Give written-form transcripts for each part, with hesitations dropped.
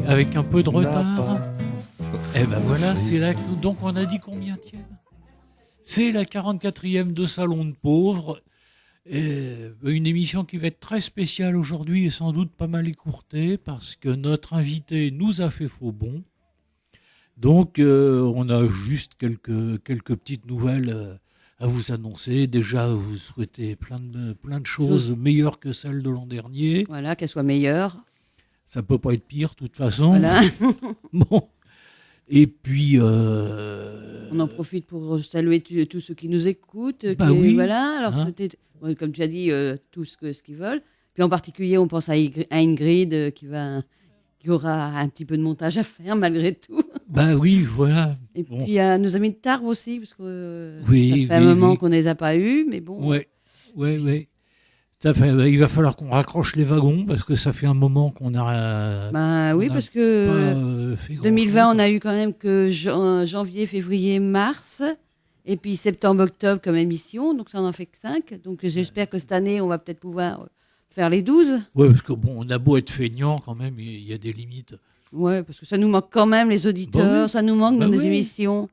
avec un peu de retard. Et ben voilà, c'est là. Donc on a dit combienième ? C'est la 44e de Salon de Pauvres. Une émission qui va être très spéciale aujourd'hui et sans doute pas mal écourtée parce que notre invité nous a fait faux bond. Donc on a juste quelques petites nouvelles à vous annoncer. Déjà, vous souhaitez plein de choses meilleures que celles de l'an dernier. Voilà, qu'elles soient meilleures. Ça peut pas être pire, de toute façon. Voilà. Bon. Et puis... on en profite pour saluer tous ceux qui nous écoutent. Oui. Voilà, alors comme tu as dit, tout ce qu'ils veulent. Puis en particulier, on pense à Ingrid qui aura un petit peu de montage à faire malgré tout. Oui, voilà. Et puis à nos amis de Tarbes aussi, parce que ça fait un moment qu'on ne les a pas eus, mais bon. Oui. Il va falloir qu'on raccroche les wagons parce que ça fait un moment qu'on a. Parce que 2020, on a eu quand même que janvier, février, mars, et puis septembre, octobre comme émission, donc ça en fait que 5. Donc j'espère que cette année, on va peut-être pouvoir faire les 12. Oui, parce que on a beau être feignant quand même, il y a des limites. Oui, parce que ça nous manque quand même les auditeurs, ça nous manque dans les émissions.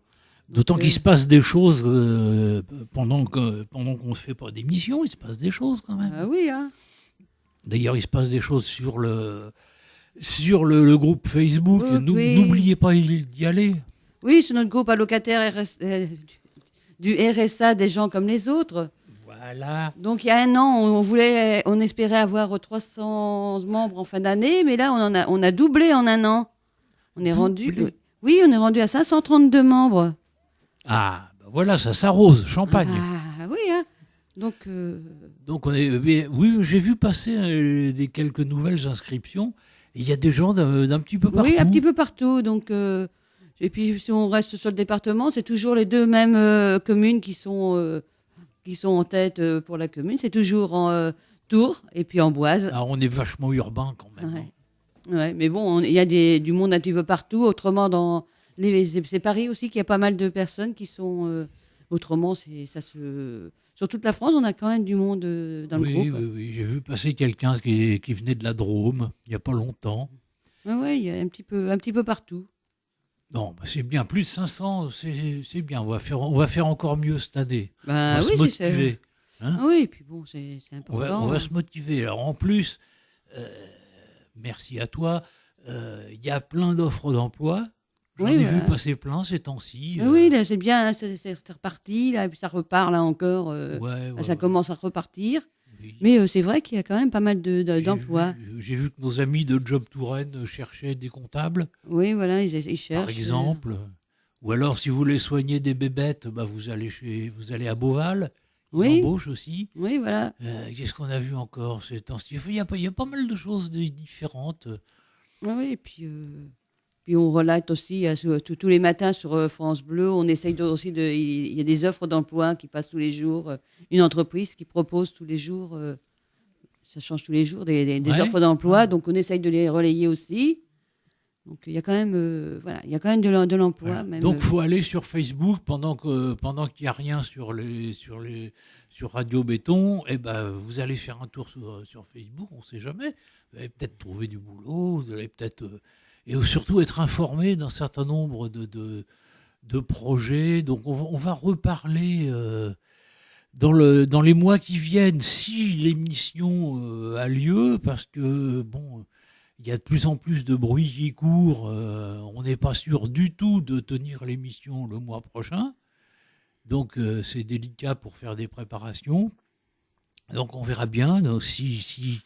D'autant qu'il se passe des choses pendant qu'on ne fait pas d'émission, il se passe des choses quand même. Ah oui, hein. D'ailleurs, il se passe des choses sur le groupe Facebook. N'oubliez pas d'y aller. Oui, sur notre groupe allocataire du RSA des gens comme les autres. Voilà. Donc il y a un an, on espérait avoir 300 membres en fin d'année, mais là on a doublé en un an. On est rendu à 532 membres. Ah, voilà, ça s'arrose, champagne. Ah oui, hein. Donc j'ai vu passer quelques nouvelles inscriptions. Il y a des gens d'un petit peu partout. Oui, un petit peu partout. Donc, et puis si on reste sur le département, c'est toujours les deux mêmes communes qui sont en tête pour la commune. C'est toujours en Tours et puis Amboise. Ah, on est vachement urbain quand même. Ouais, mais bon, il y a du monde un petit peu partout. Autrement, c'est Paris aussi qu'il y a pas mal de personnes qui sont... autrement, sur toute la France, on a quand même du monde dans le groupe. Oui, j'ai vu passer quelqu'un qui venait de la Drôme il n'y a pas longtemps. Oui, il y a un petit peu partout. Non, c'est bien, plus de 500, c'est bien. On va faire encore mieux cette année. On va se motiver. Oui, et puis bon, c'est important. On va se motiver. Alors en plus, merci à toi, il y a plein d'offres d'emploi. J'en ai vu passer plein ces temps-ci. Oui, là, c'est bien, c'est reparti, là, et puis ça repart là encore. Ça commence à repartir. Oui. Mais c'est vrai qu'il y a quand même pas mal d'emplois. J'ai vu que nos amis de Job Touraine cherchaient des comptables. Oui, voilà, ils cherchent. Par exemple. Ou alors, si vous voulez soigner des bébêtes, vous allez à Beauval. Ils embauchent aussi. Oui, voilà. Qu'est-ce qu'on a vu encore ces temps-ci ? Il y a pas mal de choses différentes. Oui, et puis on relate aussi tous les matins sur France Bleu. On essaye aussi il y a des offres d'emploi qui passent tous les jours. Une entreprise qui propose tous les jours, ça change tous les jours, des offres d'emploi. Donc on essaye de les relayer aussi. Donc il y a quand même, il y a quand même de l'emploi. Voilà. Même, donc faut aller sur Facebook pendant qu'il n'y a rien sur Radio Béton. Vous allez faire un tour sur Facebook. On ne sait jamais. Vous allez peut-être trouver du boulot. Vous allez peut-être et surtout être informé d'un certain nombre de projets. Donc on va reparler dans les mois qui viennent si l'émission a lieu, parce que il y a de plus en plus de bruit qui court. On n'est pas sûr du tout de tenir l'émission le mois prochain. Donc c'est délicat pour faire des préparations. Donc on verra bien. Donc, si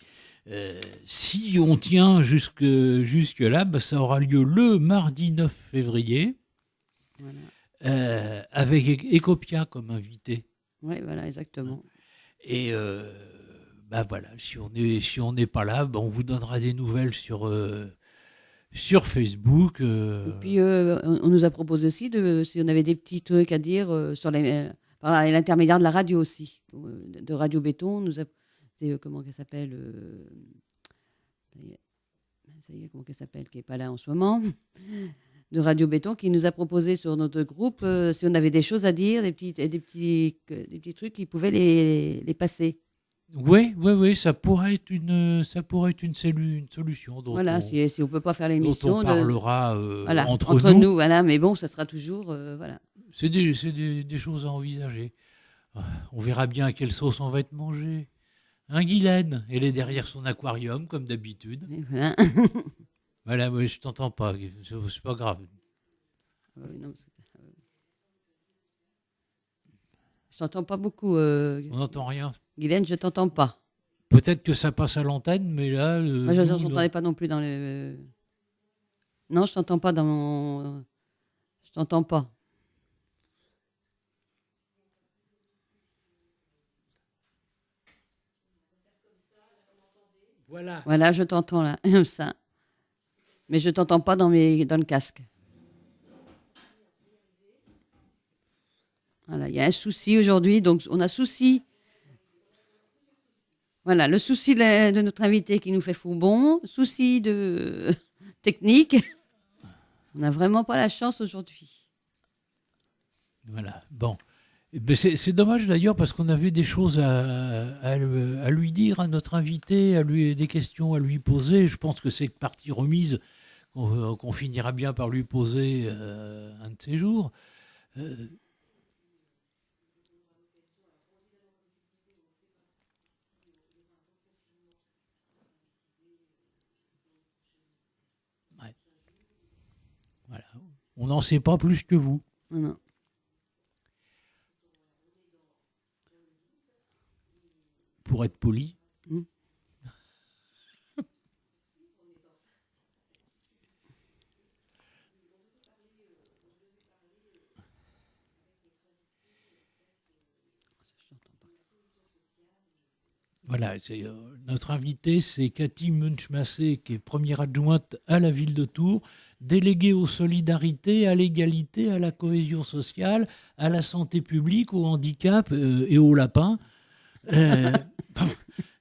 on tient jusque là, ça aura lieu le mardi 9 février, avec Ecopia comme invité. Oui, voilà, exactement. Et voilà, si on n'est pas là, on vous donnera des nouvelles sur Facebook. Et puis on nous a proposé aussi si on avait des petits trucs à dire par l'intermédiaire de la radio aussi, de Radio Béton. Comment qu'elle s'appelle comment qu'elle s'appelle, qui n'est pas là en ce moment, de Radio Béton, qui nous a proposé sur notre groupe si on avait des choses à dire, des petits trucs qui pouvaient les passer. Oui, ça pourrait être une solution Voilà, si on peut pas faire dont l'émission, on parlera voilà, entre nous. voilà, mais bon, ça sera toujours, voilà. C'est des choses à envisager. On verra bien à quelle sauce on va être mangé. Hein, Guylaine? Elle est derrière son aquarium, comme d'habitude. Et voilà. Voilà, oui, je t'entends pas. C'est pas grave. Non, je t'entends pas beaucoup, On n'entend rien. Guylaine, je t'entends pas. Peut-être que ça passe à l'antenne, mais là. Moi, je t'entendais pas non plus dans le. Non, je t'entends pas dans mon. Je t'entends pas. Voilà, je t'entends là, comme ça. Mais je t'entends pas dans le casque. Voilà, il y a un souci aujourd'hui, donc on a souci. Voilà, le souci de notre invité qui nous fait fourbon, souci de technique. On n'a vraiment pas la chance aujourd'hui. Voilà, bon. Mais c'est dommage d'ailleurs parce qu'on avait des choses à lui dire à notre invité, des questions à lui poser. Je pense que c'est partie remise qu'on finira bien par lui poser un de ces jours. Ouais. Voilà. On n'en sait pas plus que vous. Non. Pour être poli. Voilà, notre invité, c'est Cathy Munch-Massé, qui est première adjointe à la ville de Tours, déléguée aux solidarités, à l'égalité, à la cohésion sociale, à la santé publique, au handicap et au lapin.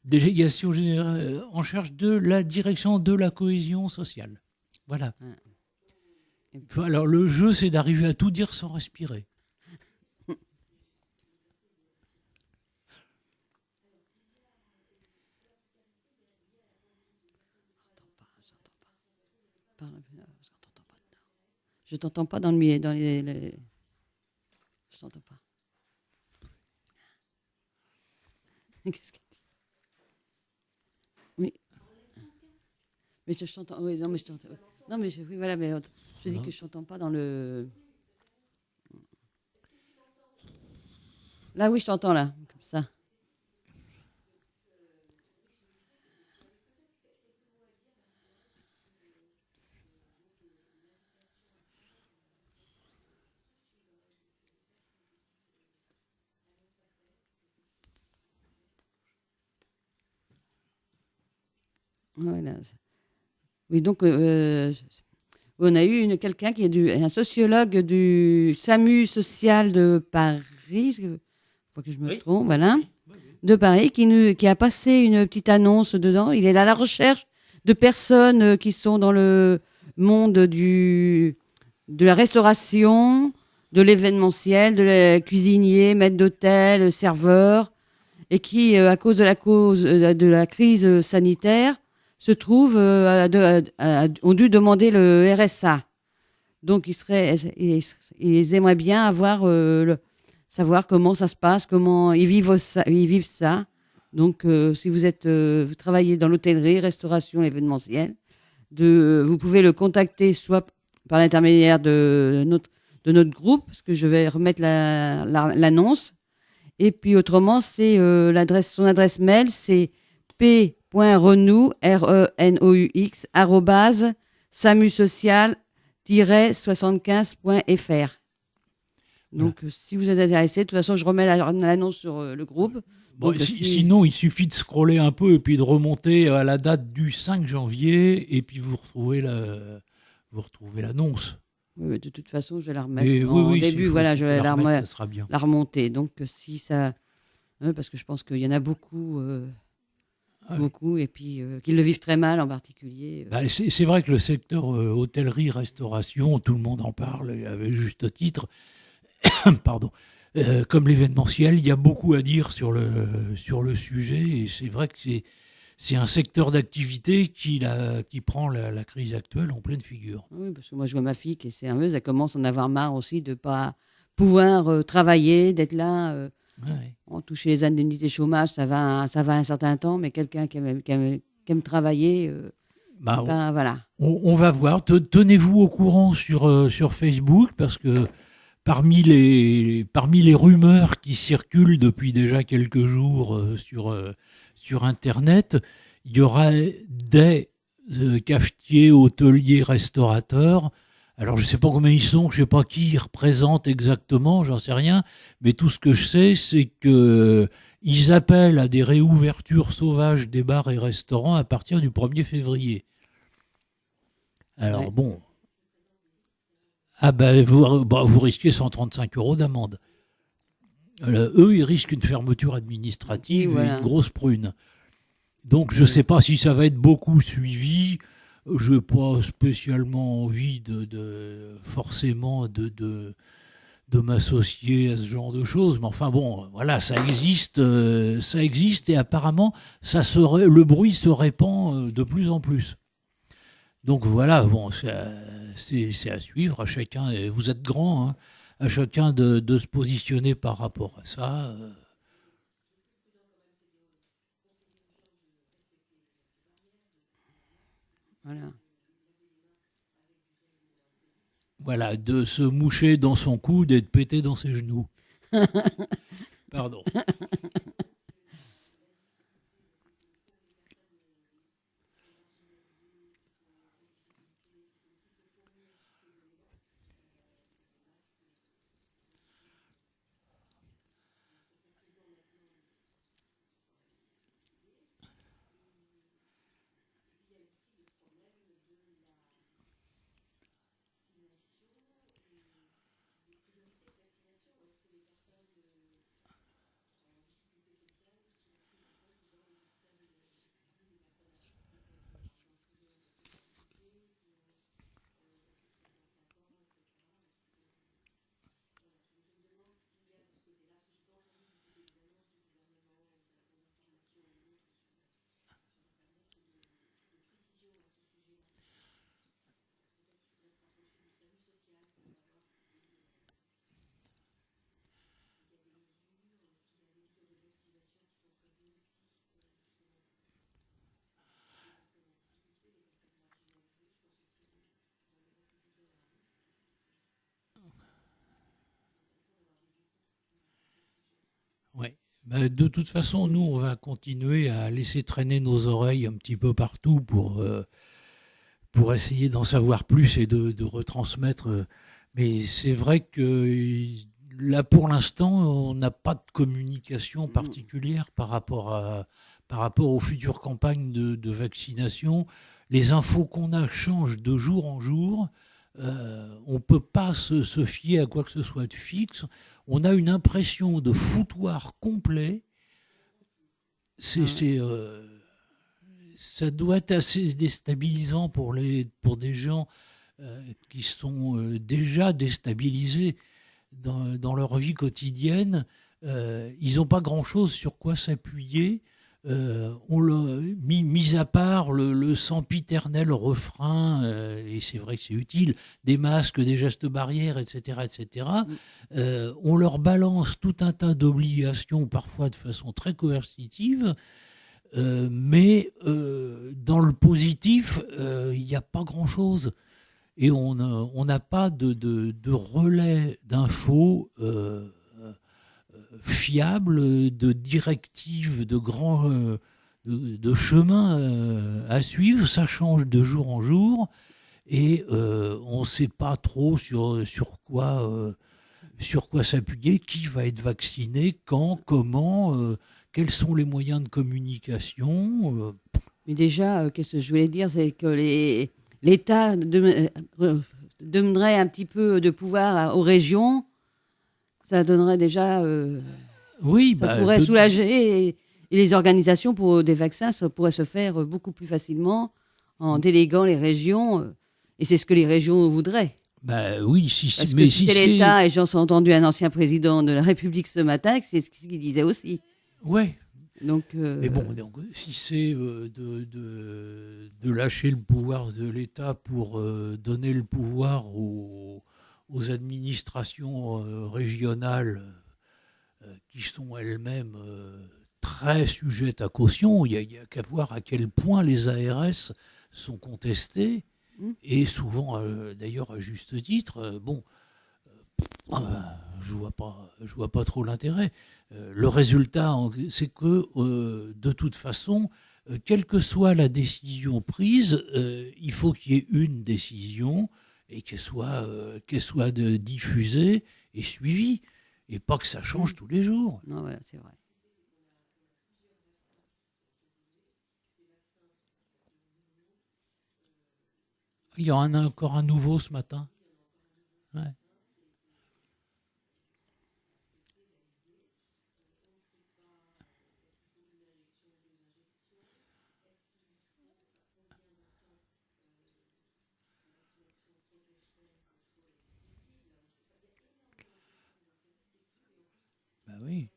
Délégation générale en charge de la direction de la cohésion sociale. Voilà. Alors le jeu, c'est d'arriver à tout dire sans respirer. Je t'entends pas dans les... Je t'entends pas. Qu'est-ce qu'elle dit? Oui. Mais je t'entends. Oui, non, mais je t'entends. Non, mais oui, voilà, mais je dis que je t'entends pas dans le. Là, oui, je t'entends là, comme ça. Voilà. Oui, donc on a eu quelqu'un qui est un sociologue du SAMU social de Paris, faut que je me trompe, voilà, de Paris, qui a passé une petite annonce dedans. Il est à la recherche de personnes qui sont dans le monde de la restauration, de l'événementiel, de la cuisinier, maître d'hôtel, serveur, et qui, à cause de la crise sanitaire, se trouvent, ont dû demander le RSA. Donc, ils aimeraient bien savoir comment ça se passe, comment ils vivent ça. Donc, si vous travaillez dans l'hôtellerie, restauration, événementiel, vous pouvez le contacter soit par l'intermédiaire de notre groupe, parce que je vais remettre l'annonce. Et puis, autrement, c'est son adresse mail, c'est p.renous, renous, samusocial-75.fr. Donc, si vous êtes intéressé, de toute façon, je remets l'annonce sur le groupe. Bon, sinon, il suffit de scroller un peu et puis de remonter à la date du 5 janvier et puis vous retrouvez l'annonce. Oui, de toute façon, je vais la remettre au début. Voilà, je vais la remonter. Donc, si ça... parce que je pense qu'il y en a beaucoup... beaucoup, et puis qu'ils le vivent très mal en particulier. C'est vrai que le secteur hôtellerie, restauration, tout le monde en parle, avec juste titre. Pardon. comme l'événementiel, il y a beaucoup à dire sur le sujet, et c'est vrai que c'est un secteur d'activité qui prend la crise actuelle en pleine figure. Oui, parce que moi, je vois ma fille qui est serveuse, elle commence à en avoir marre aussi de ne pas pouvoir travailler, d'être là. Ouais. Toucher les indemnités chômage, ça va un certain temps, mais quelqu'un qui aime travailler, Bah, c'est pas, voilà. on va voir. Tenez-vous au courant sur Facebook, parce que parmi les rumeurs qui circulent depuis déjà quelques jours sur Internet, il y aura des cafetiers, hôteliers, restaurateurs. Alors, je ne sais pas combien ils sont, je ne sais pas qui ils représentent exactement, j'en sais rien. Mais tout ce que je sais, c'est qu'ils appellent à des réouvertures sauvages des bars et restaurants à partir du 1er février. Alors, Ouais. bon. Ah ben, vous risquez 135 € d'amende. Eux, ils risquent une fermeture administrative Oui, voilà. et une grosse prune. Donc, je ne sais pas si ça va être beaucoup suivi. Je n'ai pas spécialement envie forcément de m'associer à ce genre de choses. Mais enfin bon, voilà, ça existe et apparemment, le bruit se répand de plus en plus. Donc voilà, bon, c'est à suivre. À chacun, et vous êtes grand, hein, à chacun de se positionner par rapport à ça. Voilà. Voilà, de se moucher dans son coude et de péter dans ses genoux. Pardon. Ouais. Bah, de toute façon, nous, on va continuer à laisser traîner nos oreilles un petit peu partout pour essayer d'en savoir plus et de retransmettre. Mais c'est vrai que là, pour l'instant, on n'a pas de communication particulière par rapport aux futures campagnes de vaccination. Les infos qu'on a changent de jour en jour. On ne peut pas se fier à quoi que ce soit de fixe. On a une impression de foutoir complet. Ça doit être assez déstabilisant pour des gens qui sont déjà déstabilisés dans leur vie quotidienne. Ils n'ont pas grand-chose sur quoi s'appuyer. Mis à part le sempiternel refrain, et c'est vrai que c'est utile, des masques, des gestes barrières, etc., on leur balance tout un tas d'obligations, parfois de façon très coercitive, mais dans le positif, il n'y a pas grand-chose. Et on n'a pas de relais d'infos fiables, de directives, de chemins à suivre. Ça change de jour en jour et on ne sait pas trop sur quoi s'appuyer, qui va être vacciné, quand, comment, quels sont les moyens de communication. Mais déjà, qu'est-ce que je voulais dire, c'est que l'État donnerait un petit peu de pouvoir aux régions. Ça donnerait déjà... Oui, ça pourrait soulager et les organisations pour des vaccins, ça pourrait se faire beaucoup plus facilement en déléguant les régions. Et c'est ce que les régions voudraient. Bah oui, Parce mais que si c'est l'État, et j'en ai entendu un ancien président de la République ce matin, c'est ce qu'il disait aussi. Ouais. Donc, Mais bon, donc, si c'est de lâcher le pouvoir de l'État pour donner le pouvoir aux administrations régionales qui sont elles-mêmes très sujettes à caution, il y a qu'à voir à quel point les ARS sont contestés, et souvent, d'ailleurs, à juste titre. Je vois pas trop l'intérêt. Le résultat, c'est que de toute façon, quelle que soit la décision prise, il faut qu'il y ait une décision et qu'elle soit diffusée et suivie, et pas que ça change tous les jours. non, voilà, c'est vrai. Il y en a encore un nouveau ce matin. Ouais. Ben oui.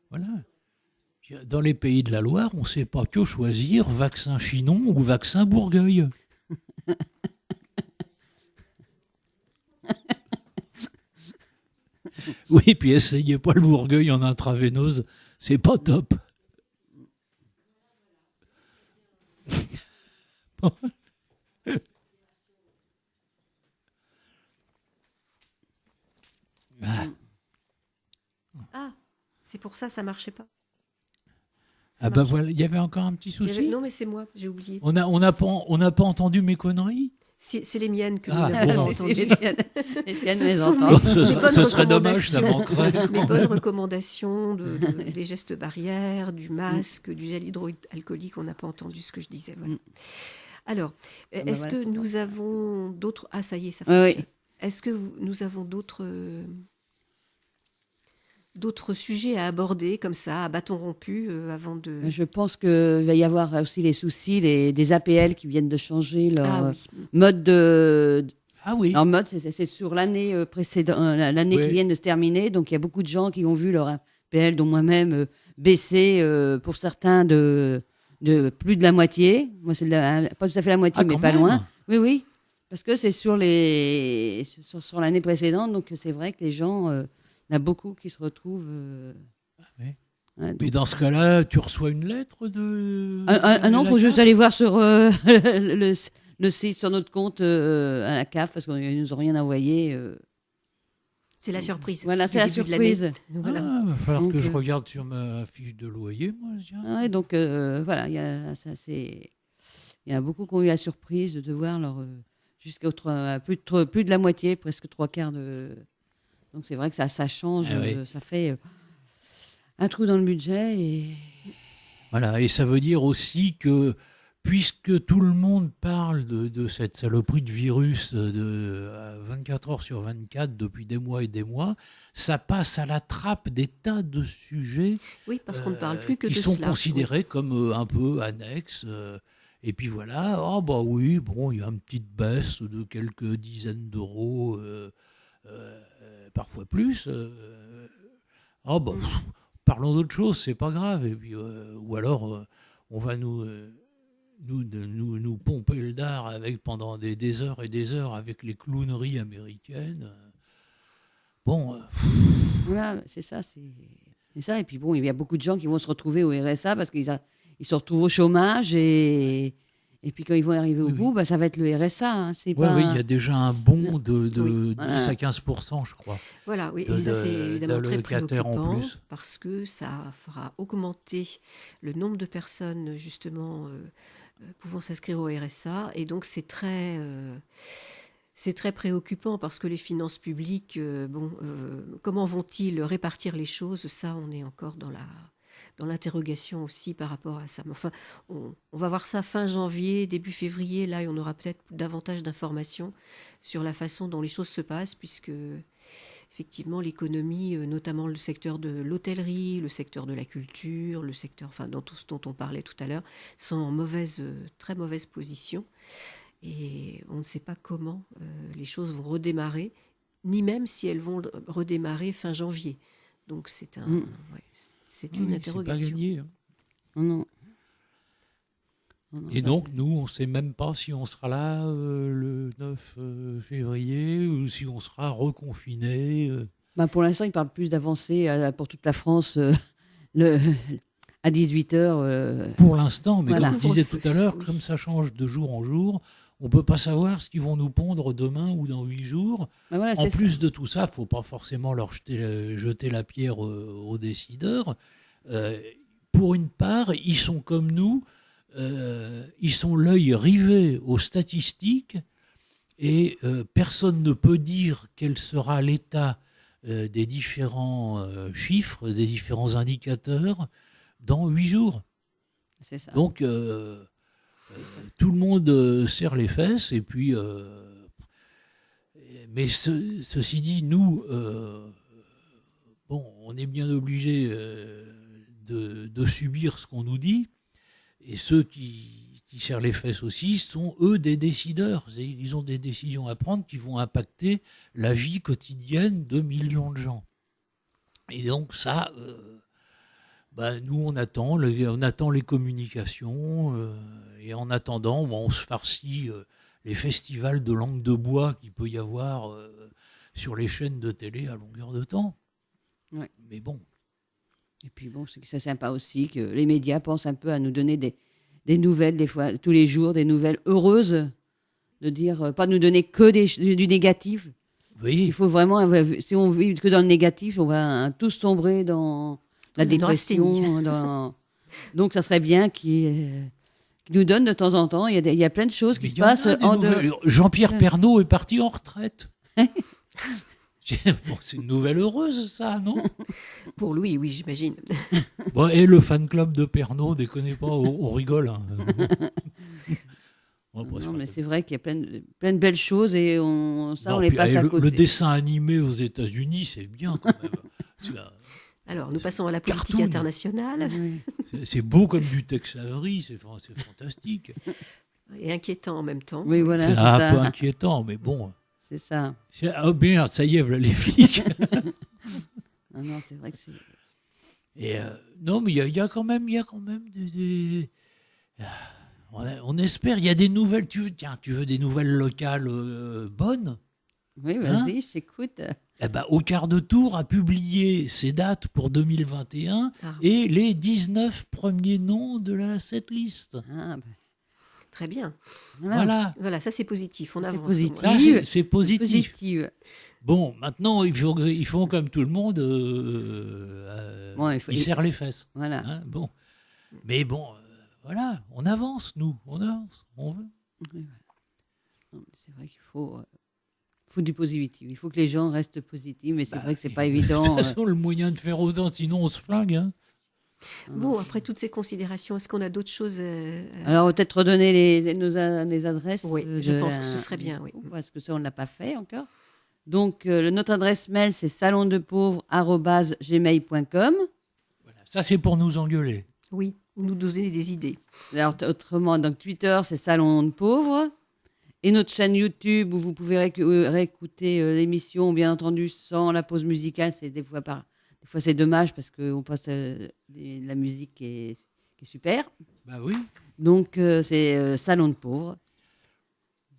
Voilà. Dans les pays de la Loire, on ne sait pas que choisir vaccin Chinon ou vaccin Bourgueil. Oui, puis essayez pas le Bourgueil en intraveineuse, c'est pas top. Ah, c'est pour ça marchait pas. Ah bah voilà, il y avait encore un petit souci. Non, mais c'est moi, j'ai oublié. On n'a pas entendu mes conneries. C'est les miennes que Ah, nous n'avons bon. pas entendues. Etienne Ce les sont entend. Ce serait dommage, ça manquerait. Les bonnes recommandations des gestes barrières, du masque, du gel hydroalcoolique, on n'a pas entendu ce que je disais. Voilà. Alors, est-ce voilà, que c'est nous avons d'autres... Ah, ça y est, ça Oui, fonctionne. oui. Est-ce que nous avons d'autres sujets à aborder comme ça, à bâton rompu, avant de... Je pense qu'il va y avoir aussi les soucis des APL qui viennent de changer leur Ah oui. mode de... Ah oui. Leur mode, c'est sur l'année précédente, l'année Oui. qui vient de se terminer. Donc, il y a beaucoup de gens qui ont vu leur APL, dont moi-même, baisser pour certains de plus de la moitié. Moi, c'est pas tout à fait la moitié, Ah, mais quand pas même. loin. Oui, oui. Parce que c'est sur l'année précédente. Donc, c'est vrai que les gens, il y en a beaucoup qui se retrouvent. oui. Ouais, donc- Mais dans ce cas-là, tu reçois une lettre de. non, il de faut la juste CAF? aller voir sur le site, sur notre compte à la CAF, parce qu'ils nous ont rien envoyé. C'est la surprise. Voilà, du c'est la début de l'année. surprise. Voilà. Ah, il va falloir Donc, que je regarde sur ma fiche de loyer, moi. Tiens. Ah ouais, donc voilà, il y a beaucoup qui ont eu la surprise de voir leur jusqu'à plus de la moitié, presque trois quarts de. Donc c'est vrai que ça change, Ah oui. ça fait un trou dans le budget et Voilà, et ça veut dire aussi que, puisque tout le monde parle de cette saloperie de virus 24 heures sur 24 depuis des mois et des mois, ça passe à la trappe des tas de sujets Oui, parce qu'on ne parle plus que qui de sont cela. considérés comme un peu annexes. Et puis voilà, ah bah oui, bon, il y a une petite baisse de quelques dizaines d'euros, parfois plus. Ah bah, parlons d'autre chose, c'est pas grave. Et puis, ou alors, on va nous pomper le dard pendant des heures et des heures avec les clowneries américaines. Bon, voilà, c'est ça, c'est ça. Et puis bon, il y a beaucoup de gens qui vont se retrouver au RSA parce qu'ils se retrouvent au chômage et puis quand ils vont arriver au Oui, bout, bah, ça va être le RSA. Hein, c'est ouais, pas... oui, il y a déjà un bond de Oui, 10 voilà. à 15%, je crois. Voilà, oui, de- et ça c'est évidemment très d'allocataires en préoccupant plus. parce que ça fera augmenter le nombre de personnes justement pouvant s'inscrire au RSA et donc c'est très préoccupant parce que les finances publiques, comment vont-ils répartir les choses? Ça, on est encore dans l'interrogation aussi par rapport à ça. Mais enfin, on va voir ça fin janvier, début février, là, et on aura peut-être davantage d'informations sur la façon dont les choses se passent puisque effectivement, l'économie, notamment le secteur de l'hôtellerie, le secteur de la culture, le secteur, enfin, dans tout ce dont on parlait tout à l'heure, sont en très mauvaise position. Et on ne sait pas comment les choses vont redémarrer, ni même si elles vont redémarrer fin janvier. Donc c'est une interrogation. C'est pas gagné. Hein. Non. Et donc, nous, on ne sait même pas si on sera là le 9 février ou si on sera reconfiné. Pour l'instant, il parle plus d'avancée pour toute la France à 18h. Pour l'instant, mais Voilà. comme je disais tout à l'heure, comme ça change de jour en jour, on ne peut pas savoir ce qu'ils vont nous pondre demain ou dans 8 jours. Voilà, En plus de tout ça, il ne faut pas forcément leur jeter la pierre aux décideurs. Pour une part, ils sont comme nous. Ils sont l'œil rivé aux statistiques et personne ne peut dire quel sera l'état des différents chiffres, des différents indicateurs dans 8 jours. C'est ça. Donc, tout le monde serre les fesses et puis... mais ceci dit, nous, on est bien obligés de subir ce qu'on nous dit. Et ceux qui serrent les fesses aussi sont, eux, des décideurs. Ils ont des décisions à prendre qui vont impacter la vie quotidienne de millions de gens. Et donc ça, nous, on attend les communications. Et en attendant, on se farcit les festivals de langue de bois qu'il peut y avoir sur les chaînes de télé à longueur de temps. Ouais. Mais bon. Et puis c'est sympa aussi que les médias pensent un peu à nous donner des nouvelles, des fois, tous les jours, des nouvelles heureuses, de dire, pas nous donner que du négatif. Oui. Il faut vraiment, si on vit que dans le négatif, on va tous sombrer dans la dépression. Donc ça serait bien qu'ils nous donnent de temps en temps, il y a plein de choses qui se passent en dehors. Jean-Pierre Pernaut est parti en retraite. Bon, c'est une nouvelle heureuse, ça, non? Pour lui, oui, j'imagine. Bon, et le fan club de Pernaut, déconnez pas, on rigole. Hein. Non, mais c'est vrai qu'il y a plein de belles choses et on les passe à côté. Le dessin animé aux États-Unis, c'est bien quand même. Alors, nous passons à la politique cartoon. internationale. C'est beau comme du Tex Avery, c'est fantastique. Et inquiétant en même temps. Oui, voilà, c'est ça. peu inquiétant, mais bon. C'est ça. Oh merde, ça y est, voilà les flics. Non, c'est vrai que c'est... Et non, mais il y a quand même on espère, il y a des nouvelles. Tu veux des nouvelles locales bonnes? Oui, vas-y, je t'écoute. Au quart de tour a publié ses dates pour 2021 et les 19 premiers noms de la setlist. Très bien. Voilà, ça c'est positif. On avance. C'est positif. Bon, maintenant, ils font comme tout le monde, ils serrent les fesses. Voilà. Hein, bon. Mais bon, voilà, on avance, nous, on veut. Oui, voilà. C'est vrai qu'il faut du positif. Il faut que les gens restent positifs, mais c'est vrai que c'est pas évident. De toute façon, le moyen de faire autant, sinon on se flingue. Hein. Bon, après toutes ces considérations, est-ce qu'on a d'autres choses Alors, peut-être redonner les adresses. Oui, je pense que ce serait bien, oui. Parce que ça, on ne l'a pas fait encore. Donc, notre adresse mail, c'est salondepauvre@gmail.com. Voilà, ça, c'est pour nous engueuler. Oui, ou nous donner des idées. Alors, autrement, donc Twitter, c'est Salon de Pauvre. Et notre chaîne YouTube, où vous pouvez réécouter l'émission, bien entendu, sans la pause musicale. C'est des fois, c'est dommage parce qu'on passe la musique qui est super. Bah oui. Donc, c'est Salon de Pauvre.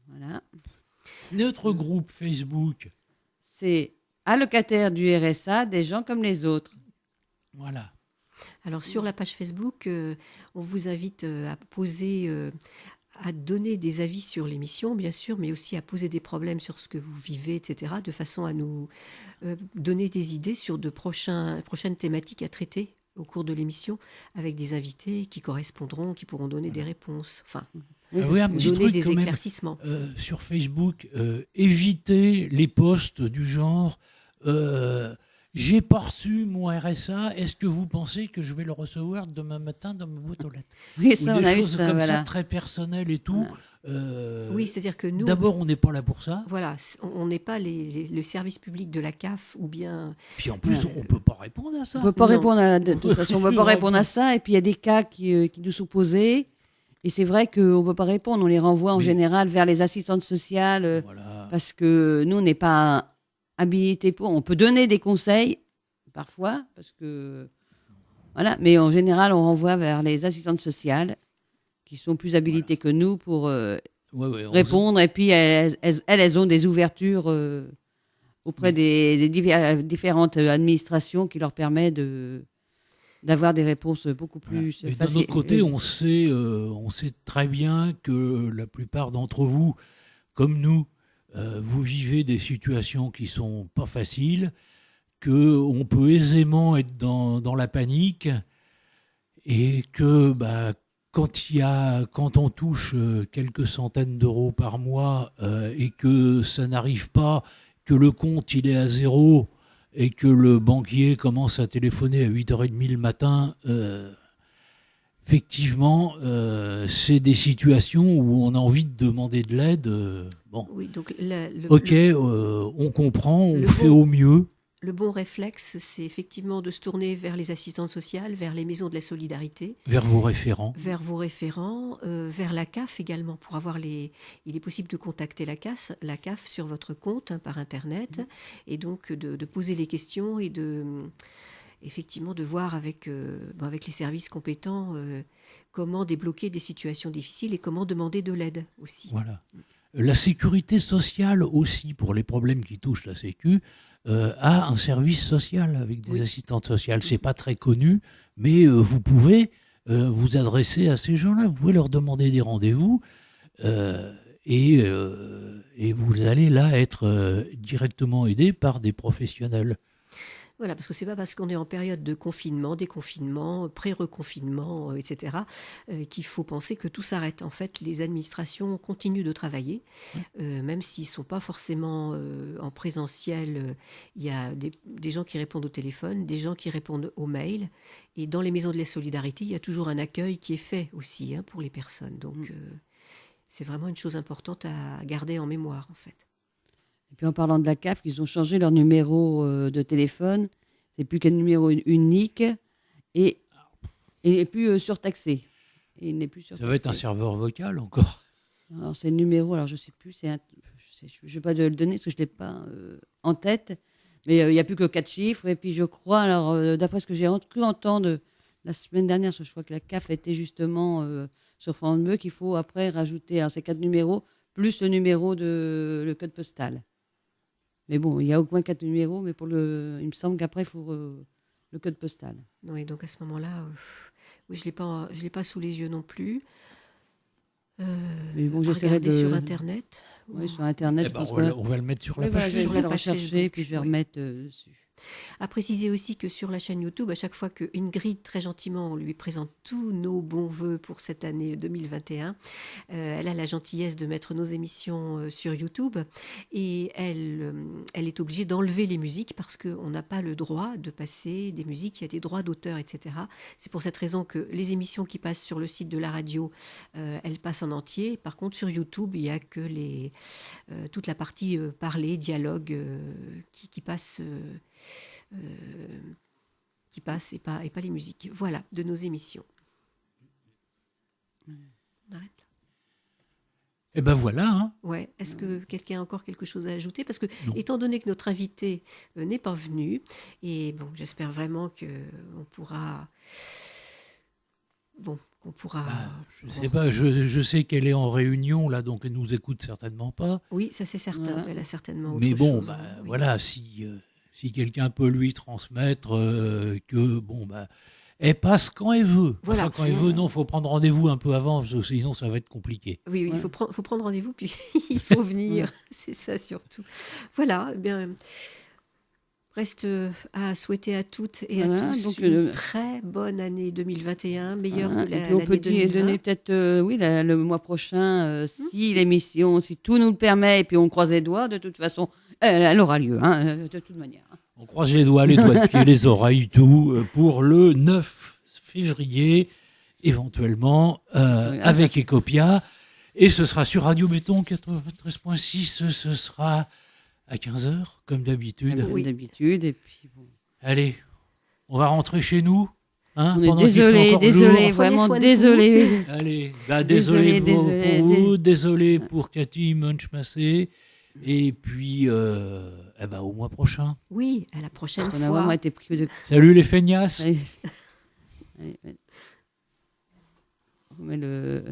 Voilà. Notre groupe Facebook. C'est allocataires du RSA, des gens comme les autres. Voilà. Alors, sur la page Facebook, on vous invite à à donner des avis sur l'émission, bien sûr, mais aussi à poser des problèmes sur ce que vous vivez, etc., de façon à nous donner des idées sur de prochaines thématiques à traiter au cours de l'émission, avec des invités qui correspondront, qui pourront donner des réponses. Enfin, oui, un petit donner truc des quand éclaircissements. Même, sur Facebook, évitez les posts du genre j'ai pas reçu mon RSA, est-ce que vous pensez que je vais le recevoir demain matin dans ma boîte aux lettres? Oui, ça, Ou on des a eu choses ça, comme voilà. ça, très personnelles et tout. Oui, c'est-à-dire que nous, d'abord, on n'est pas là pour ça. voilà, on n'est pas le service public de la CAF ou bien. Puis en plus, on ne peut pas répondre à ça. On peut pas Non. répondre de toute façon, on peut pas répondre à ça. Et puis il y a des cas qui nous sont posés. Et c'est vrai qu'on ne peut pas répondre. On les renvoie en Mais- général vers les assistantes sociales Voilà. parce que nous, on n'est pas habilités pour. On peut donner des conseils parfois parce que voilà, mais en général, on renvoie vers les assistantes sociales qui sont plus habilitées que nous pour Ouais, on répondre. Et puis elles ont des ouvertures auprès des différentes administrations qui leur permettent d'avoir des réponses beaucoup plus Et d'un faciles. autre côté, on sait très bien que la plupart d'entre vous, comme nous, vous vivez des situations qui sont pas faciles, que on peut aisément être dans la panique et que quand on touche quelques centaines d'euros par mois et que ça n'arrive pas, que le compte il est à zéro et que le banquier commence à téléphoner à 8h30 le matin, effectivement, c'est des situations où on a envie de demander de l'aide. Bon, Oui, donc ok, on comprend, on le fait bon- au mieux. le bon réflexe, c'est effectivement de se tourner vers les assistantes sociales, vers les maisons de la solidarité, Vers vos référents. vers vos référents, vers la CAF également, pour avoir les. Il est possible de contacter la CAF sur votre compte par Internet, et donc de poser les questions et effectivement de voir avec les services compétents comment débloquer des situations difficiles et comment demander de l'aide aussi. Voilà. La sécurité sociale aussi, pour les problèmes qui touchent la Sécu, a un service social avec des Oui. assistantes sociales. C'est pas très connu, mais vous pouvez vous adresser à ces gens-là. Vous pouvez leur demander des rendez-vous et vous allez là être directement aidé par des professionnels. Voilà, parce que c'est pas parce qu'on est en période de confinement, déconfinement, pré-reconfinement, etc., qu'il faut penser que tout s'arrête. En fait, les administrations continuent de travailler, même s'ils ne sont pas forcément en présentiel. Il y a des gens qui répondent au téléphone, des gens qui répondent aux mails. Et dans les maisons de la solidarité, il y a toujours un accueil qui est fait aussi pour les personnes. Donc, c'est vraiment une chose importante à garder en mémoire, en fait. Et puis en parlant de la CAF, ils ont changé leur numéro de téléphone. C'est plus qu'un numéro unique et plus surtaxé. Et il n'est plus surtaxé. Ça va être un serveur vocal encore. Alors c'est le numéro, alors je sais plus, je ne vais pas le donner parce que je ne l'ai pas en tête, mais il n'y a plus que 4 chiffres. Et puis je crois, alors d'après ce que j'ai cru entendre la semaine dernière, je crois que la CAF était justement sur France Bleu, qu'il faut après rajouter alors, ces 4 numéros plus le numéro le code postal. Mais bon, il y a au moins 4 numéros, mais il me semble qu'après, il faut le code postal. Oui, donc à ce moment-là, oui, je l'ai pas sous les yeux non plus. Mais bon, j'essaierai Regardez de... sur Internet. Oui, sur Internet, Eh je ben, pense on va le mettre sur la oui, voilà, page. je sur vais la le page rechercher, Facebook, puis je vais oui. remettre dessus. À préciser aussi que sur la chaîne YouTube, à chaque fois que Ingrid, très gentiment, on lui présente tous nos bons voeux pour cette année 2021, elle a la gentillesse de mettre nos émissions sur YouTube et elle est obligée d'enlever les musiques parce qu'on n'a pas le droit de passer des musiques, il y a des droits d'auteur, etc. C'est pour cette raison que les émissions qui passent sur le site de la radio, elles passent en entier. Par contre, sur YouTube, il n'y a que toute la partie parler, dialogue qui passe... qui passe et pas les musiques. Voilà, de nos émissions. On arrête là. Eh ben voilà. Hein. Ouais. Est-ce que quelqu'un a encore quelque chose à ajouter? Parce que, Non. étant donné que notre invité n'est pas venu, et bon, j'espère vraiment qu'on pourra... Bon, qu'on pourra... Je sais pas, je sais qu'elle est en réunion là, donc elle nous écoute certainement pas. Oui, ça c'est certain. Voilà. Elle a certainement autre Mais bon, chose. Oui. voilà, si quelqu'un peut lui transmettre que elle passe quand elle veut. Voilà. Enfin, quand elle veut, non, faut prendre rendez-vous un peu avant, parce que sinon ça va être compliqué. Oui, Ouais. il faut prendre rendez-vous, puis il faut venir. C'est ça surtout. Voilà, eh bien, reste à souhaiter à toutes et Voilà, à tous donc, une très bonne année 2021, meilleure Voilà. que Et puis on l'année peut 2020. donner peut-être le mois prochain, si l'émission, si tout nous le permet, et puis on croise les doigts, de toute façon, elle aura lieu, de toute manière. On croise les doigts de pied, les oreilles, tout, pour le 9 février, éventuellement, avec Ecopia. Et ce sera sur Radio Béton 93.6, ce sera à 15h, comme d'habitude. Comme d'habitude. Et puis, bon. Allez, on va rentrer chez nous. Hein, On est pendant qu'il fait encore jour. vraiment soin de désolé. Allez, désolé pour vous, désolé pour Cathy Munch-Massé. Et puis, au mois prochain. Oui, à la prochaine On a fois. vraiment été pris de... Salut les feignasses. Allez. On met le...